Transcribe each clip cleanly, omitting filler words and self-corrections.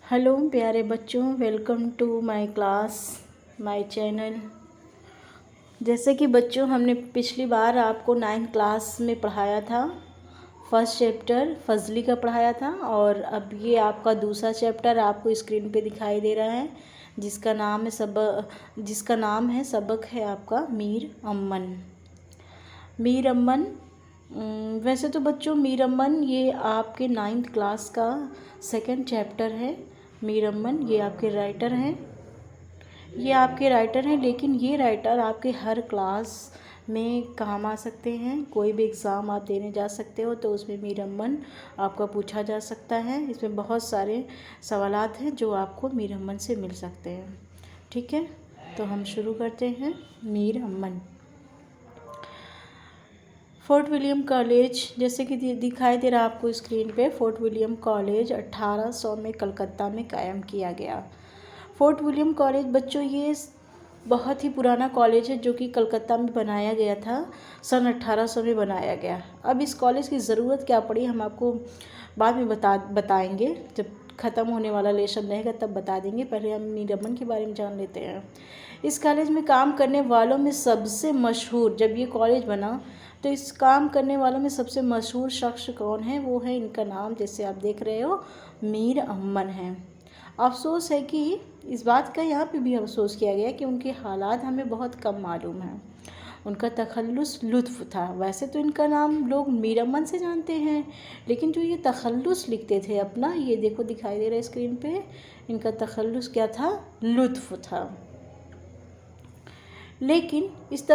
Hello प्यारे बच्चों, welcome to my class, my channel. जैसे कि बच्चों हमने पिछली बार आपको 9th क्लास में पढ़ाया था, फर्स्ट चैप्टर फजली का पढ़ाया था और अब ये आपका दूसरा चैप्टर आपको स्क्रीन पे दिखाई दे रहा है जिसका नाम है सबक है आपका मीर अम्मन। मीर अम्मन वैसे तो बच्चों मीर अम्मन ये आपके 9th क्लास का सेकंड चैप्टर है। मीर अम्मन ये आपके राइटर हैं, लेकिन ये राइटर आपके हर क्लास में काम आ सकते हैं। कोई भी एग्ज़ाम आप देने जा सकते हो तो उसमें मीर अम्मन आपका पूछा जा सकता है। इसमें बहुत सारे सवालात हैं जो आपको मीर अम्मन से मिल सकते हैं। ठीक है, तो हम शुरू करते हैं। Mir Amman. Fort William college, जैसे कि दिखाई दे रहा आपको स्क्रीन पे, फोर्ट विलियम कॉलेज 1800 में कलकत्ता में कायम किया गया। फोर्ट विलियम कॉलेज बच्चों ये बहुत ही पुराना कॉलेज है जो कि कलकत्ता में बनाया गया था, सन 1800 में बनाया गया। अब इस कॉलेज की ज़रूरत क्या पड़ी हम आपको बाद में बताएंगे, जब ख़त्म होने वाला लेसन रहेगा तब बता देंगे। पहले हम मीर अम्मन के बारे में जान लेते हैं। इस कॉलेज में काम करने वालों में सबसे मशहूर, जब ये कॉलेज बना तो इस काम करने वालों में सबसे मशहूर शख्स कौन है, वो है, इनका नाम जैसे आप देख रहे हो मीर अम्मन है। अफसोस है कि इस बात का यहाँ पे भी अफसोस किया गया कि उनके हालात हमें बहुत कम मालूम हैं। उनका तखल्लुस लुत्फ़ था। वैसे तो इनका नाम लोग मीर अम्मन से जानते हैं, लेकिन जो ये तखल्लुस लिखते थे अपना, ये देखो दिखाई दे रहा है स्क्रीन पे, इनका तखल्लुस क्या था, लुत्फ़ था। लेकिन इस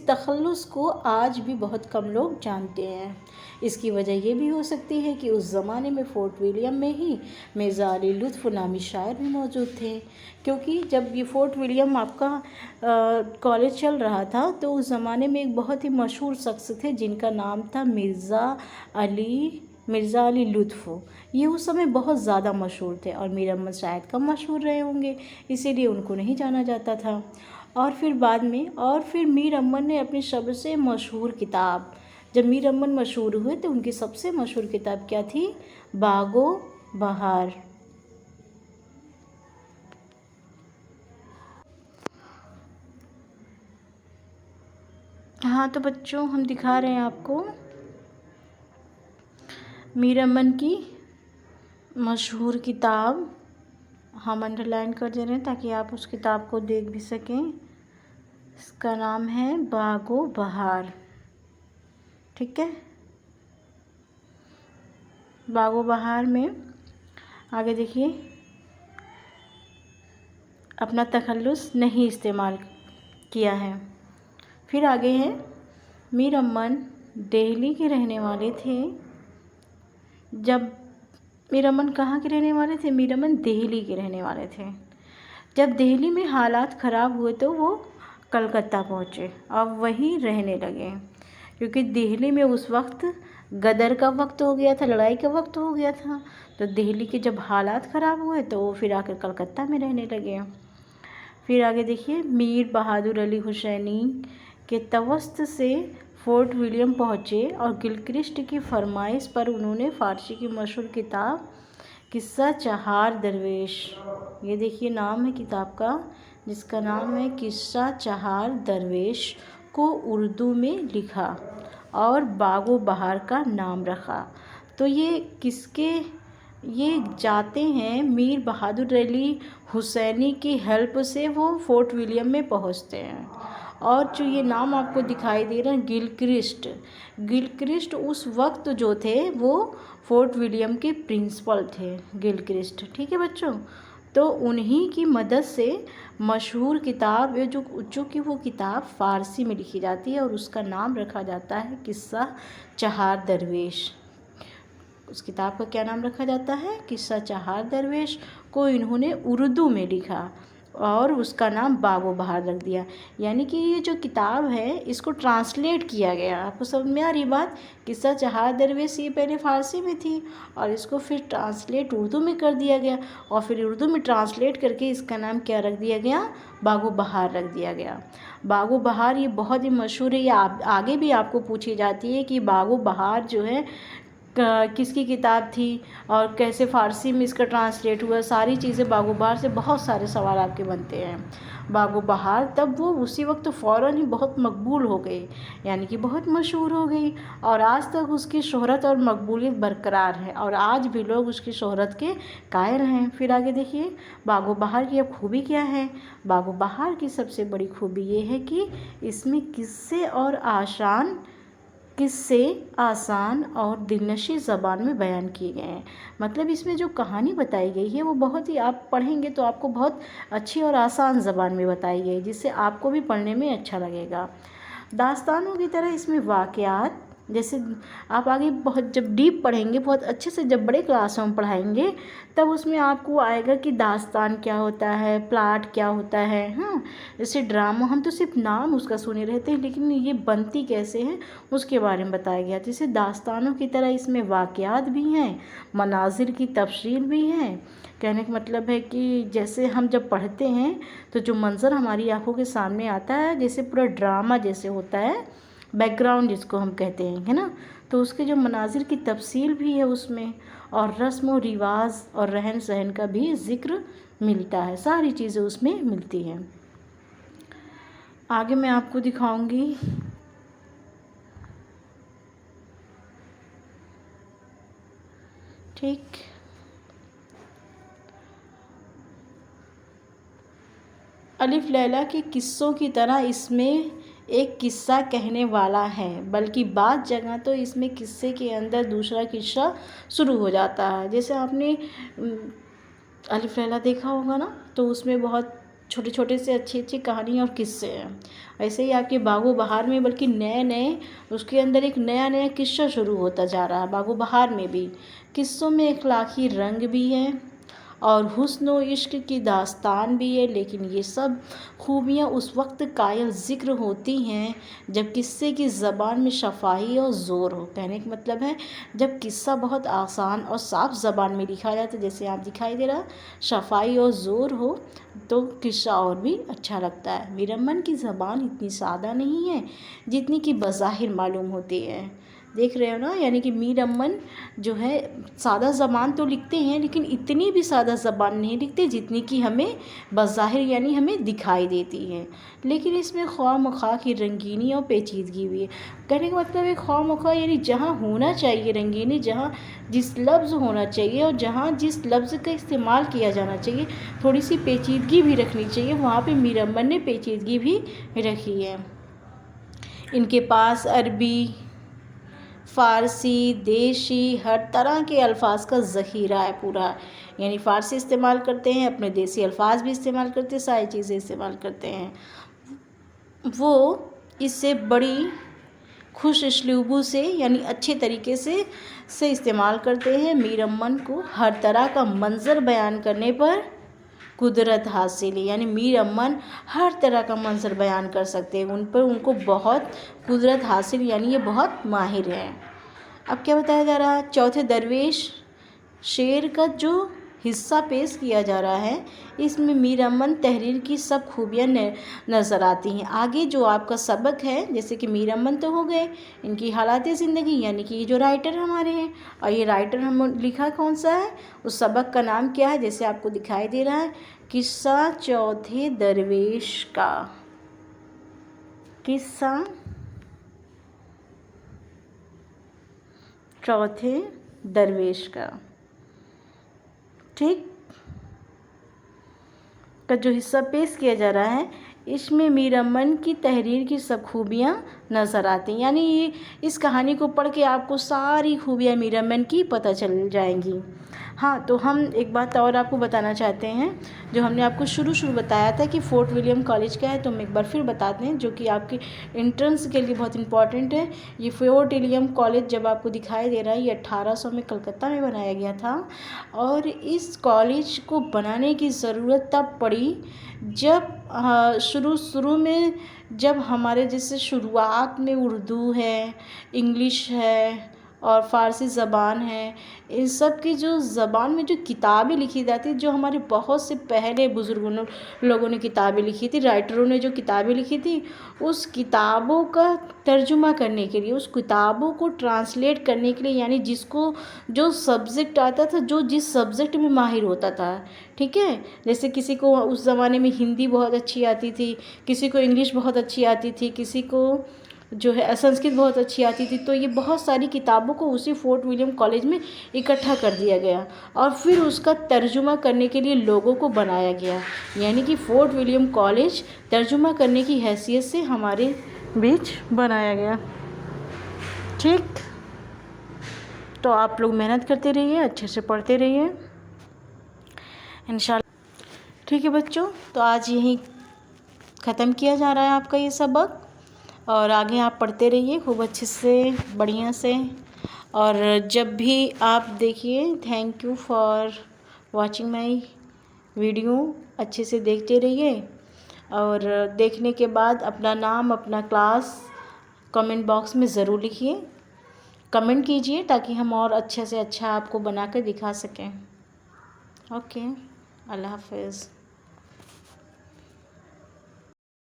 तखल्लुस को आज भी बहुत कम लोग जानते हैं। इसकी वजह ये भी हो सकती है कि उस ज़माने में फोर्ट विलियम में ही मिर्ज़ा अली लुत्फ़ नामी शायर भी मौजूद थे, क्योंकि जब ये फोर्ट विलियम आपका कॉलेज चल रहा था तो उस ज़माने में एक बहुत ही मशहूर शख्स थे जिनका नाम था मिर्ज़ा अली लुत्फ़। ये उस समय बहुत ज़्यादा मशहूर थे और मीर अम्मन शायद कम मशहूर रहे होंगे, इसीलिए उनको नहीं जाना जाता था। और फिर मीर अम्मन ने अपनी सबसे मशहूर किताब, जब मीर अम्मन मशहूर हुए तो उनकी सबसे मशहूर किताब क्या थी, बागो बहार। हाँ तो बच्चों हम दिखा रहे हैं आपको मीर अम्मन की मशहूर किताब, हम अंडरलाइन कर दे रहे हैं ताकि आप उस किताब को देख भी सकें। इसका नाम है बागो बहार। ठीक है, बागो बहार में आगे देखिए, अपना तखल्लुस नहीं इस्तेमाल किया है। फिर आगे है, मीर अम्मन दिल्ली के रहने वाले थे। जब मीर अम्मन कहाँ के रहने वाले थे, मीर अम्मन दिल्ली के रहने वाले थे। जब दिल्ली में हालात ख़राब हुए तो वो कलकत्ता पहुँचे और वहीं रहने लगे, क्योंकि दिल्ली में उस वक्त गदर का वक्त हो गया था, लड़ाई का वक्त हो गया था। तो दिल्ली के जब हालात ख़राब हुए तो वो फिर आकर कलकत्ता में रहने लगे। फिर आगे देखिए, मीर बहादुर अली हुसैनी के तवस्त से फोर्ट विलियम पहुँचे और गिलक्रिस्ट की फरमाइश पर उन्होंने फ़ारसी की मशहूर किताब किस्सा चहार दरवेश, ये देखिए नाम है किताब का, जिसका नाम है किस्सा चहार दरवेश, को उर्दू में लिखा और बागो बहार का नाम रखा। तो ये जाते हैं मीर बहादुर अली हुसैनी की हेल्प से वो फोर्ट विलियम में पहुंचते हैं। और जो ये नाम आपको दिखाई दे रहा है गिलक्रिस्ट उस वक्त जो थे वो फोर्ट विलियम के प्रिंसिपल थे, गिलक्रिस्ट। ठीक है बच्चों, तो उन्हीं की मदद से मशहूर किताब जो कि वो किताब फ़ारसी में लिखी जाती है और उसका नाम रखा जाता है किस्सा चहार दरवेश। उस किताब का क्या नाम रखा जाता है, किस्सा चहार दरवेश, को इन्होंने उर्दू में लिखा और उसका नाम बागो बहार रख दिया। यानी कि ये जो किताब है इसको ट्रांसलेट किया गया। आपको समझ में आ रही बात, किस्सा चहार दरवेश ये पहले फ़ारसी में थी और इसको फिर ट्रांसलेट उर्दू में कर दिया गया और फिर उर्दू में ट्रांसलेट करके इसका नाम क्या रख दिया गया, बागो बहार रख दिया गया। बागो बहार ये बहुत ही मशहूर है। ये आगे भी आपको पूछी जाती है कि बागो बहार जो है किसकी किताब थी और कैसे फ़ारसी में इसका ट्रांसलेट हुआ, सारी चीज़ें बागो बहार से बहुत सारे सवाल आपके बनते हैं। बागो बहार तब वो उसी वक्त फ़ौरन ही बहुत मकबूल हो गई, यानी कि बहुत मशहूर हो गई, और आज तक उसकी शोहरत और मकबूलियत बरकरार है और आज भी लोग उसकी शोहरत के कायल हैं। फिर आगे देखिए बागो बहार की अब खूबी क्या है। बागो बहार की सबसे बड़ी खूबी ये है कि इसमें किस्से आसान और दिलनशी ज़बान में बयान किए गए हैं। मतलब इसमें जो कहानी बताई गई है वो बहुत ही, आप पढ़ेंगे तो आपको बहुत अच्छी और आसान ज़बान में बताई गई, जिससे आपको भी पढ़ने में अच्छा लगेगा। दास्तानों की तरह इसमें वाक़यात, जैसे आप आगे बहुत जब डीप पढ़ेंगे, बहुत अच्छे से जब बड़े क्लासों में पढ़ाएंगे, तब उसमें आपको आएगा कि दास्तान क्या होता है, प्लाट क्या होता है। हाँ, जैसे ड्रामा हम तो सिर्फ नाम उसका सुने रहते हैं, लेकिन ये बनती कैसे है उसके बारे में बताया गया। जैसे दास्तानों की तरह इसमें वाक़यात भी हैं, मनाजिर की तफसील भी है। कहने का मतलब है कि जैसे हम जब पढ़ते हैं तो जो मंज़र हमारी आंखों के सामने आता है, जैसे पूरा ड्रामा जैसे होता है, बैकग्राउंड जिसको हम कहते हैं, है ना, तो उसके जो मनाजिर की तफसील भी है उसमें, और रस्म व रिवाज और रहन सहन का भी ज़िक्र मिलता है, सारी चीज़ें उसमें मिलती हैं। आगे मैं आपको दिखाऊंगी ठीक। अलिफ लैला के किस्सों की तरह इसमें एक किस्सा कहने वाला है, बल्कि बाद जगह तो इसमें किस्से के अंदर दूसरा किस्सा शुरू हो जाता है। जैसे आपने अलिफ लैला देखा होगा ना, तो उसमें बहुत छोटे छोटे से अच्छी अच्छी कहानी और किस्से हैं। ऐसे ही आपके बागो बहार में बल्कि नए नए उसके अंदर एक नया नया किस्सा शुरू होता जा रहा है। बागो बहार में भी किस्सों में इखलाकी रंग भी है और हुस्न व इश्क की दास्तान भी है, लेकिन ये सब खूबियाँ उस वक्त कायल ज़िक्र होती हैं जब किस्से की ज़बान में शफाई और ज़ोर हो। कहने का मतलब है जब किस्सा बहुत आसान और साफ़ ज़बान में लिखा जाता है, जैसे आप दिखाई दे रहा, शफाई और ज़ोर हो, तो किस्सा और भी अच्छा लगता है। मीरअमन की ज़बान इतनी सादा नहीं है जितनी कि बज़ाहिर मालूम होती है। देख रहे हो ना, यानी कि मीर अमन जो है सादा ज़बान तो लिखते हैं, लेकिन इतनी भी सादा ज़बान नहीं लिखते जितनी कि हमें बज़ाहिर यानी हमें दिखाई देती है। लेकिन इसमें ख्वाह मख्वाह की रंगीनी और पेचीदगी भी है। कहने का मतलब है ख्वाह मख्वाह यानी जहाँ होना चाहिए रंगीनी, जहाँ जिस लफ्ज़ होना चाहिए और जहाँ जिस लफ्ज़ का इस्तेमाल किया जाना चाहिए, थोड़ी सी पेचीदगी भी रखनी चाहिए, वहाँ पर मीर अमन ने पेचीदगी भी रखी है। इनके पास अरबी, फ़ारसी, देशी, हर तरह के अल्फाज का ज़ख़ीरा है पूरा। यानी फ़ारसी इस्तेमाल करते हैं, अपने देसी अल्फाज भी इस्तेमाल करते हैं, सारी चीज़ें इस्तेमाल करते हैं। वो इससे बड़ी खुश उसलूबी से यानी अच्छे तरीके से इस्तेमाल करते हैं। मीर अमन को हर तरह का मंज़र बयान करने पर कुदरत हासिल है, यानी मीर अमन हर तरह का मंजर बयान कर सकते हैं, उन पर उनको बहुत कुदरत हासिल, यानी ये बहुत माहिर हैं। अब क्या बताया जा रहा है, चौथे दरवेश शेर का जो हिस्सा पेश किया जा रहा है, इसमें मीर अमन तहरीर की सब खूबियाँ नज़र आती हैं। आगे जो आपका सबक है, जैसे कि मीर अमन तो हो गए, इनकी हालात ज़िंदगी, यानी कि ये जो राइटर हमारे हैं, और ये राइटर हम लिखा कौन सा है, उस सबक का नाम क्या है, जैसे आपको दिखाई दे रहा है, किस्सा चौथे दरवेश का। किस्सा चौथे दरवेश का, ठीक, का जो हिस्सा पेश किया जा रहा है, इसमें मीर अमन की तहरीर की सब खूबियाँ नज़र आती हैं। यानी ये इस कहानी को पढ़ के आपको सारी खूबियाँ मीर अमन की पता चल जाएंगी। हाँ, तो हम एक बात और आपको बताना चाहते हैं, जो हमने आपको शुरू बताया था कि फोर्ट विलियम कॉलेज क्या है, तो हम एक बार फिर बताते हैं, जो कि आपके एंट्रेंस के लिए बहुत इंपॉर्टेंट है। ये फोर्ट विलियम कॉलेज जब आपको दिखाई दे रहा है, ये 1800 में कलकत्ता में बनाया गया था, और इस कॉलेज को बनाने की ज़रूरत तब पड़ी जब शुरू में जब हमारे जैसे शुरुआत में उर्दू है, इंग्लिश है और फ़ारसी ज़बान है, इन सब की जो ज़बान में जो किताबें लिखी जाती है, जो हमारे बहुत से पहले बुज़ुर्गों लोगों ने किताबें लिखी थी, राइटरों ने जो किताबें लिखी थी, उस किताबों का तर्जुमा करने के लिए, उस किताबों को ट्रांसलेट करने के लिए, यानी जिसको जो सब्जेक्ट आता था, जो जिस सब्जेक्ट में माहिर होता था, ठीक है। जैसे किसी को उस ज़माने में हिंदी बहुत अच्छी आती थी, किसी को इंग्लिश बहुत अच्छी आती थी, किसी को जो है संस्कृत बहुत अच्छी आती थी। तो ये बहुत सारी किताबों को उसी फोर्ट विलियम कॉलेज में इकट्ठा कर दिया गया और फिर उसका तर्जुमा करने के लिए लोगों को बनाया गया, यानी कि फोर्ट विलियम कॉलेज तर्जुमा करने की हैसियत से हमारे बीच बनाया गया। ठीक, तो आप लोग मेहनत करते रहिए, अच्छे से पढ़ते रहिए इंशाल्लाह। ठीक है बच्चों, तो आज यहीं ख़त्म किया जा रहा है आपका ये सबक, और आगे आप पढ़ते रहिए खूब अच्छे से, बढ़िया से। और जब भी आप देखिए, thank you for watching my video, अच्छे से देखते रहिए। और देखने के बाद अपना नाम, अपना क्लास कमेंट बॉक्स में ज़रूर लिखिए, कमेंट कीजिए, ताकि हम और अच्छे से अच्छा आपको बना कर दिखा सकें। ओके, अल्लाह हाफ़िज़।